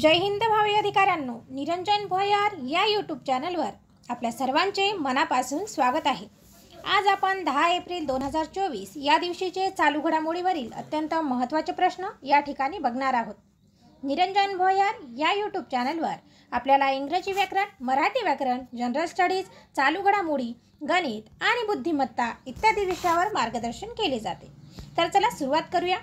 जय हिंद भावी अधिकाऱ्यांनो, निरंजन भोयार या यूट्यूब चॅनलवर आपल्या सर्वांचे मनापासून स्वागत आहे। आज आपण 10 एप्रिल 2024 या दिवशीचे चालू घडामोडीवरील अत्यंत महत्त्वाचे प्रश्न या ठिकाणी बघणार आहोत। निरंजन भोयार या यूट्यूब चॅनलवर आपल्याला इंग्रजी व्याकरण, मराठी व्याकरण, जनरल स्टडीज, चालू घडामोडी, गणित आणि बुद्धिमत्ता इत्यादी विषयावर मार्गदर्शन केले जाते। तर चला सुरुवात करूया।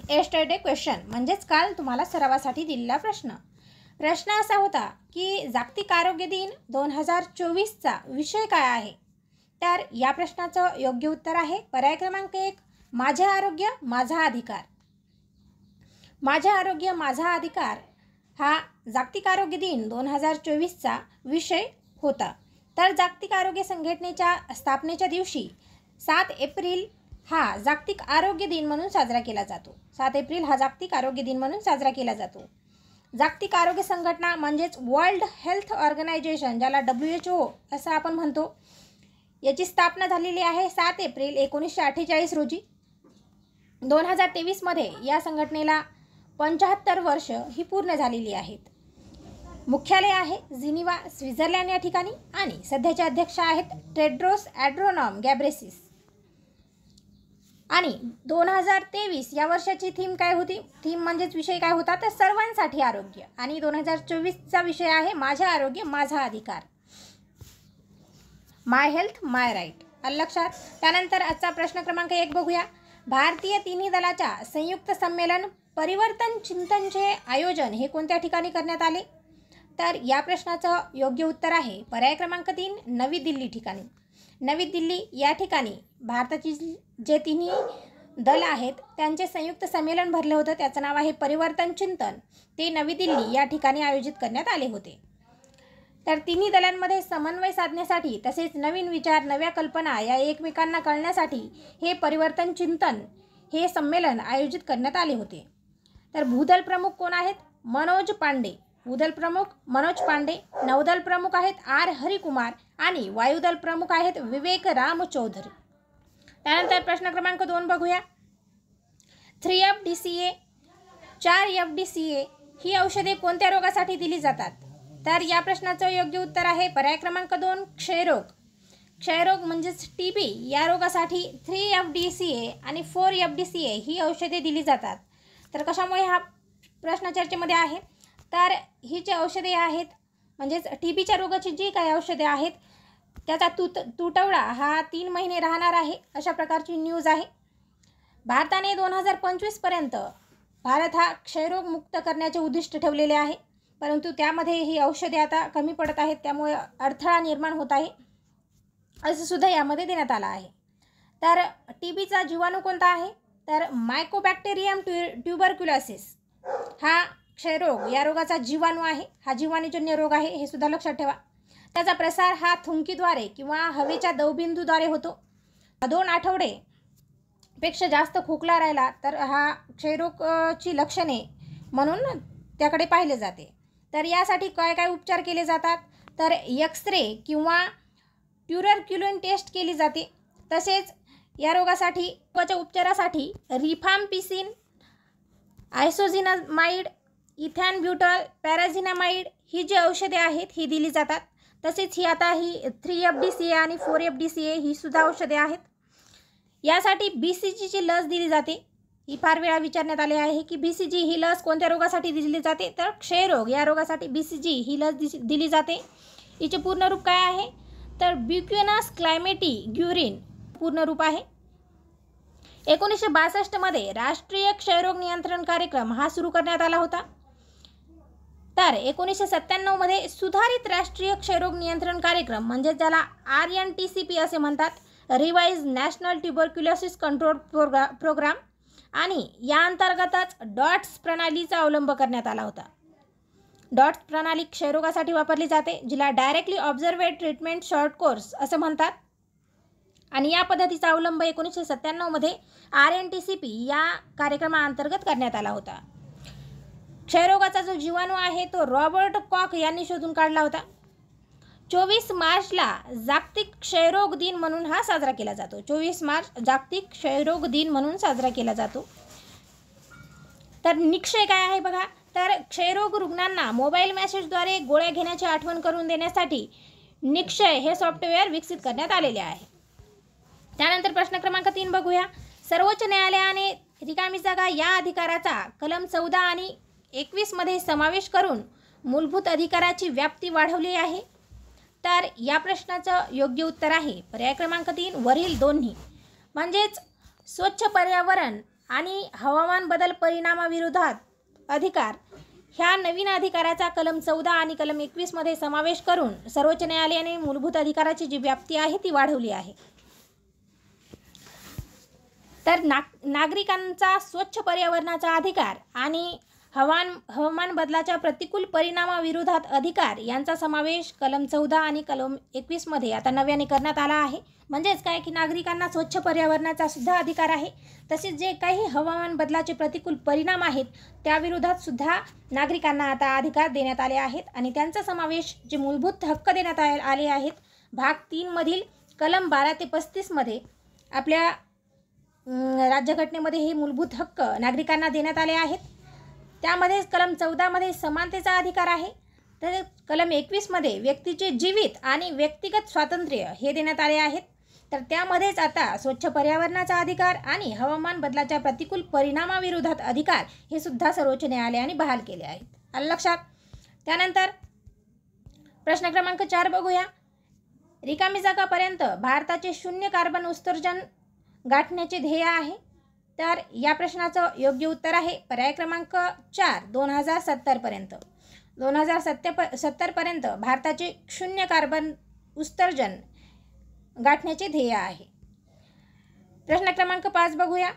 येस्टरडे क्वेश्चन म्हणजेच काल तुम्हाला सरावासाठी दिलेला प्रश्न असा होता की जागतिक आरोग्य दिन 2024चा विषय काय आहे। तर या प्रश्नाचं योग्य उत्तर आहे पर्याय क्रमांक 1, माझे आरोग्य माझा अधिकार। माझे आरोग्य माझा अधिकार हा जागतिक आरोग्य दिन 2024चा विषय होता। तर जागतिक आरोग्य संघटनेच्या स्थापनेच्या दिवशी 7 एप्रिल हा जागतिक आरोग्य दिन म्हणून साजरा केला जातो। 7 एप्रिल हा जागतिक आरोग्य दिन म्हणून साजरा केला जातो। जागतिक आरोग्य संघटना म्हणजेच वर्ल्ड हेल्थ ऑर्गनायझेशन, ज्याला WHO असं आपण म्हणतो, याची स्थापना झालेली आहे 7 एप्रिल 1948 रोजी। 2023 मध्ये या संघटनेला 75 वर्ष ही पूर्ण झालेली आहेत। मुख्यालय आहे जिनिव्हा, स्वित्झर्लंड या ठिकाणी आणि सध्याचे अध्यक्ष आहेत टेड्रोस ॲड्नॉम गॅब्रेसिस। आणि 2023 या वर्षाची थीम काय होती? थीम म्हणजेच विषय काय होता तर सर्वांसाठी आरोग्य। आणि 2024चा विषय आहे माझे आरोग्य माझा अधिकार, माय हेल्थ माय राईट। आलं लक्षात? त्यानंतर आजचा प्रश्न क्रमांक 1 बघूया। भारतीय तिन्ही दलाच्या संयुक्त संमेलन परिवर्तन चिंतनचे आयोजन हे कोणत्या ठिकाणी करण्यात आले? तर या प्रश्नाचं योग्य उत्तर आहे पर्याय क्रमांक 3, नवी दिल्ली ठिकाणी। नवी दिल्ली या ठिकाणी भारताची जे तिन्ही दल आहेत त्यांचे संयुक्त संमेलन भरले होतं, त्याचं नाव आहे परिवर्तन चिंतन। ते नवी दिल्ली या ठिकाणी आयोजित करण्यात आले होते। तर तिन्ही दलांमध्ये समन्वय साधण्यासाठी तसेच नवीन विचार, नव्या कल्पना या एकमेकांना कळण्यासाठी हे परिवर्तन चिंतन हे संमेलन आयोजित करण्यात आले होते। तर भूदल प्रमुख कोण आहेत? मनोज पांडे। भूदल प्रमुख मनोज पांडे, नौदल प्रमुख आहेत आर हरिकुमार आणि वायुदल प्रमुख आहेत विवेक राम चौधरी। त्यानंतर प्रश्न क्रमांक 2 बघूया। 3FDCA 4FDCA ही औषधे कोणत्या रोगासाठी दिली जातात? तर या प्रश्नाचं योग्य उत्तर आहे पर्याय क्रमांक 2, क्षयरोग। क्षयरोग म्हणजेच TB या रोगासाठी 3FDCA आणि 4FDCA ही औषधे दिली जातात। तर कशामुळे हा प्रश्न चर्चेमध्ये आहे? तर ही जी औषधे आहेत म्हणजेच TBच्या रोगाची जी काही औषधे आहेत त्याचा तुटवडा हा 3 महिने राहणार आहे, अशा प्रकारची न्यूज आहे। भारताने 2025 पर्यंत भारत हा क्षयरोग मुक्त करण्याचे उद्दिष्ट ठेवलेले आहे, परंतु त्यामध्ये ही औषधे आता कमी पडत आहेत, त्यामुळे अडथळा निर्माण होत आहे असं सुद्धा यामध्ये देण्यात आलं आहे। तर TBचा जीवाणू कोणता आहे? तर मायकोबॅक्टेरियम ट्युबरक्युलोसिस हा क्षयरोग या रोगाचा जीवाणू आहे। हा जीवाणूजन्य रोग आहे, हे सुद्धा लक्षात ठेवा। त्याचा प्रसार हा थुंकीद्वारे किंवा हवेच्या दवबिंदूद्वारे होतो। 2 आठवडे पेक्षा जास्त खोकला राहिला तर हा क्षयरोगची लक्षणे म्हणून त्याकडे पाहिले जाते। तर यासाठी काय काय उपचार केले जातात? तर एक्सरे किंवा ट्युबरक्युलिन टेस्ट केली जाते। तसेच या रोगासाठी उपचारासाठी रिफाम्पिसिन, आयसोझिनामाइड, इथॅनब्युटॉल, पॅराझिनामाइड ही जी औषधे आहेत ही दिली जातात। तसेच ही आता ही 3FDCA आणि 4FDCA ही सुद्धा औषधे आहेत। यासाठी BCGची लस दिली जाते। ही फार वेळा विचारण्यात आले आहे की BCG ही लस कोणत्या रोगासाठी दिली जाते? तर क्षयरोग या रोगासाठी BCG ही लस दिली जाते। हिचे पूर्ण रूप काय आहे? तर ब्युकेनस क्लायमेटी ग्युरिन पूर्ण रूप आहे। 1962 मध्ये राष्ट्रीय क्षयरोग नियंत्रण कार्यक्रम हा सुरू करण्यात आला होता। तर 1997 मध्ये सुधारित राष्ट्रीय क्षयरोग नियंत्रण कार्यक्रम म्हणजे ज्याला RNTCP असे म्हणतात, revise national tuberculosis control programme, आणि या अंतर्गतच डॉट्स प्रणालीचा अवलंब करण्यात आला होता। डॉट्स प्रणाली क्षयरोगासाठी वापरली जाते, जिला डायरेक्टली ऑब्झर्वेड ट्रीटमेंट शॉर्ट कोर्स असं म्हणतात। आणि या पद्धतीचा अवलंब 1997 मध्ये RNTCP या कार्यक्रमाअंतर्गत करण्यात आला होता। क्षयरोगाचा जो जीवाणू आहे तो रॉबर्ट कॉक यांनी शोधून काढला होता। 24 मार्चला जागतिक क्षयरोग दिन म्हणून हा साजरा केला जातो। 24 मार्च जागतिक क्षयरोग दिन म्हणून साजरा केला जातो। तर निक्षय काय आहे बघा? तर क्षयरोग रुग्णांना मोबाईल मेसेजद्वारे गोळ्या घेण्याची आठवण करून देण्यासाठी निक्षय हे सॉफ्टवेअर विकसित करण्यात आलेले आहे. त्यानंतर प्रश्न क्रमांक 3 बघूया. सर्वोच्च न्यायालयाने रिकामी जागा या अधिकाराचा कलम 14 आणि 21 मध्ये समावेश करून मूलभूत अधिकाराची व्याप्ती वाढवली आहे. तर या प्रश्नाचं योग्य उत्तर आहे पर्याय क्रमांक 3 वरील दोन्ही. म्हणजेच स्वच्छ पर्यावरण आणि हवामान बदल परिणामाविरोधात अधिकार ह्या नवीन अधिकाराचा कलम 14 आणि कलम 21 मध्ये समावेश करून सर्वोच्च न्यायालयाने मूलभूत अधिकाराची जी व्याप्ती आहे ती वाढवली आहे. तर नागरिकांचा स्वच्छ पर्यावरणाचा अधिकार आणि हवामान बदलाच्या प्रतिकूल परिणामाविरोधात अधिकार यांचा समावेश कलम 14 आणि कलम 21 मध्ये आता नव्याने करण्यात आला आहे. म्हणजेच काय की नागरिकांना स्वच्छ पर्यावरणाचा सुद्धा अधिकार आहे, तसेच जे काही हवामान बदलाचे प्रतिकूल परिणाम आहेत त्याविरोधात सुद्धा नागरिकांना आता अधिकार देण्यात आले आहेत. आणि त्यांचा समावेश जे मूलभूत हक्क देण्यात आले आहेत भाग 3 मधील कलम 12 ते 35 मध्ये आपल्या राज्यघटनेमध्ये हे मूलभूत हक्क नागरिकांना देण्यात आले आहेत. त्यामध्ये कलम 14 मध्ये समानतेचा अधिकार आहे, तर कलम 21 मध्ये व्यक्तीचे जीवित आणि व्यक्तिगत स्वातंत्र्य हे देण्यात आले आहेत. तर त्यामध्येच आता स्वच्छ पर्यावरणाचा अधिकार आणि हवामान बदलाच्या प्रतिकूल परिणामाविरोधात अधिकार हे सुद्धा सर्वोच्च न्यायालयाने बहाल केले आहेत. आलं लक्षात. त्यानंतर प्रश्न क्रमांक 4 बघूया. रिकामी जागापर्यंत भारताचे 0 कार्बन उत्सर्जन गाठण्याचे ध्येय आहे. तर या प्रश्नाचं योग्य उत्तर आहे पर्याय क्रमांक 4 2070 पर्यंत. 2070 पर्यंत भारताचे 0 कार्बन उत्सर्जन गाठण्याचे ध्येय आहे. प्रश्न क्रमांक 5 बघूया.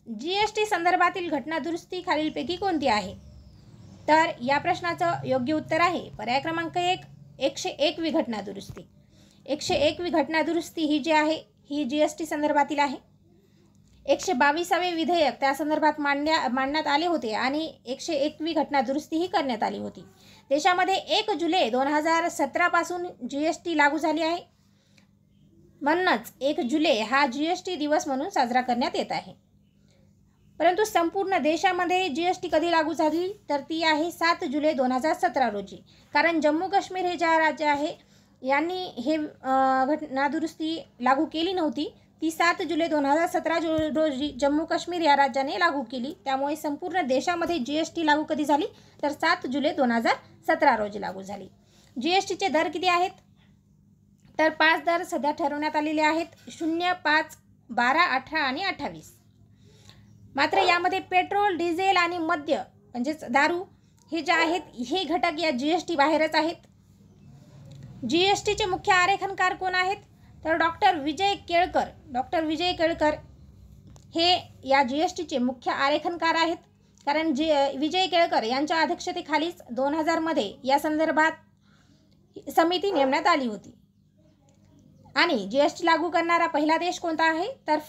GST संदर्भातील घटना दुरुस्ती खालीलपैकी कोणती आहे? तर या प्रश्नाचं योग्य उत्तर आहे पर्याय क्रमांक 1 101वी घटना दुरुस्ती. 101वी घटना दुरुस्ती ही जी आहे ही GST संदर्भातील आहे. 122वे विधेयक त्या संदर्भात मांडण्यात आले होते आणि 101वी घटना दुरुस्ती ही करण्यात आली होती. देशामध्ये 1 जुलै 2017 पासून GST लागू झाली आहे. म्हणूनच 1 जुलै हा GST दिवस म्हणून साजरा करण्यात येत आहे. परंतु संपूर्ण देशामध्ये GST कधी लागू झाली तर ती आहे 7 जुलै 2017 रोजी. कारण जम्मू काश्मीर हे ज्या राज्य आहे यांनी हे घटना दुरुस्ती लागू केली नव्हती, ती 7 जुलै 2017 रोजी जम्मू काश्मीर या राज्याने लागू केली. त्यामुळे संपूर्ण देशामध्ये GST लागू कधी झाली तर 7 जुलै 2017 रोजी लागू झाली. GSTचे दर किती आहेत? तर 5 दर सध्या ठरवण्यात आलेले आहेत 0, 5, 12, 18 आणि 28. मात्र यामध्ये पेट्रोल, डिझेल आणि मद्य म्हणजेच दारू हे जे आहेत हे घटक या GST बाहेरच आहेत. GSTचे मुख्य आरेखनकार कोण आहेत? तर डॉक्टर विजय केळकर हे या GSTचे मुख्य आरेखनकार आहेत. कारण विजय केळकर यांच्या अध्यक्षतेखालीच 2000 मध्ये या संदर्भात समिती नेमण्यात आली होती. आणि GST लागू करणारा पहिला देश कोणता आहे? तर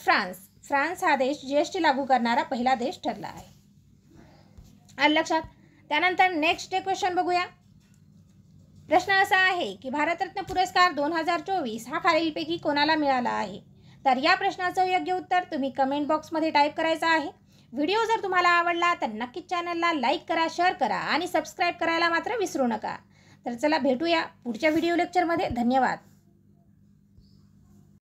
फ्रान्स हा देश GST लागू करणारा पहिला देश ठरला आहे. आलं लक्षात. त्यानंतर नेक्स्ट क्वेश्चन बघूया. प्रश्न असा आहे की भारतरत्न पुरस्कार 2024 हा खालीलपैकी कोणाला मिळाला आहे? तर या प्रश्नाचं योग्य उत्तर तुम्ही कमेंट बॉक्समध्ये टाईप करायचं आहे. व्हिडिओ जर तुम्हाला आवडला तर नक्कीच चॅनलला लाईक करा, शेअर करा आणि सबस्क्राईब करायला मात्र विसरू नका. तर चला भेटूया पुढच्या व्हिडिओ लेक्चरमध्ये. धन्यवाद.